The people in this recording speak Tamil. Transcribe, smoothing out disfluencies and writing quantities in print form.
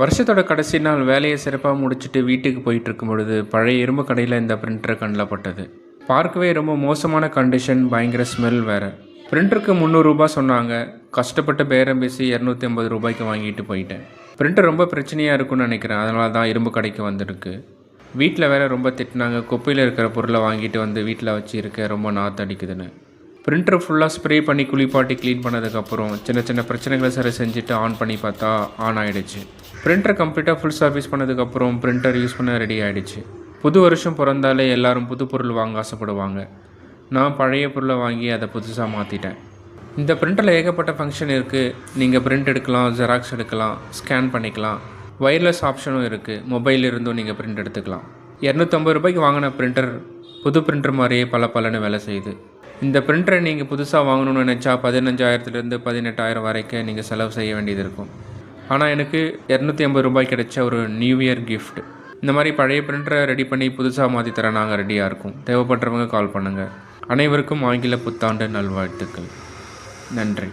வருஷத்தோட கடைசி நாள் வேலையை சிறப்பாக முடிச்சுட்டு வீட்டுக்கு போயிட்டு இருக்கும் பொழுது பழைய இரும்பு கடையில் இந்த பிரிண்டர் கண்ணில் பட்டது. பார்க்கவே ரொம்ப மோசமான கண்டிஷன், பயங்கர ஸ்மெல் வேறு. பிரிண்டருக்கு 300 ரூபாய் சொன்னாங்க. கஷ்டப்பட்டு பேரம் பேசி 250 ரூபாய்க்கு வாங்கிட்டு போயிட்டேன். பிரிண்டர் ரொம்ப பிரச்சனையாக இருக்குன்னு நினைக்கிறேன், அதனால தான் இரும்பு கடைக்கு வந்திருக்கு. வீட்டில் வேறு ரொம்ப திட்டினாங்க, குப்பையில் இருக்கிற பொருளை வாங்கிட்டு வந்து வீட்டில் வச்சு இருக்க ரொம்ப நாற்று அடிக்குதுன்னு. பிரிண்டர் ஃபுல்லாக ஸ்ப்ரே பண்ணி குளிப்பாட்டி க்ளீன் பண்ணதுக்கப்புறம் சின்ன சின்ன பிரச்சனைகளை சரி செஞ்சுட்டு ஆன் பண்ணி பார்த்தா ஆன் ஆகிடுச்சு. பிரிண்டர் கம்ப்ளீட்டாக ஃபுல் சர்வீஸ் பண்ணதுக்கப்புறம் பிரிண்டர் யூஸ் பண்ண ரெடி ஆகிடுச்சு. புது வருஷம் பிறந்தாலே எல்லோரும் புது பொருள் வாங்க ஆசைப்படுவாங்க. நான் பழைய பொருளை வாங்கி அதை புதுசாக மாற்றிட்டேன். இந்த பிரிண்டரில் ஏகப்பட்ட ஃபங்க்ஷன் இருக்குது. நீங்கள் பிரிண்ட் எடுக்கலாம், ஜெராக்ஸ் எடுக்கலாம், ஸ்கேன் பண்ணிக்கலாம். ஒயர்லெஸ் ஆப்ஷனும் இருக்குது. மொபைல் இருந்தும் நீங்கள் பிரிண்ட் எடுத்துக்கலாம். 250 ரூபாய்க்கு வாங்கின பிரிண்டர் புது பிரிண்டர் மாதிரியே பலன்னு வேலை செய்யுது. இந்த பிரிண்டரை நீங்கள் புதுசாக வாங்கணும்னு நினச்சா 15,000 18,000 வரைக்கும் நீங்கள் செலவு செய்ய வேண்டியது இருக்கும். ஆனால் எனக்கு 250 ரூபாய் கிடைச்ச ஒரு நியூ இயர் கிஃப்ட். இந்த மாதிரி பழைய பிரிண்டரை ரெடி பண்ணி புதுசாக மாற்றி தர நாங்கள் ரெடியாக இருக்கோம். தேவைப்படுறவங்க கால் பண்ணுங்கள். அனைவருக்கும் ஆங்கில புத்தாண்டு நல்வாழ்த்துக்கள். நன்றி.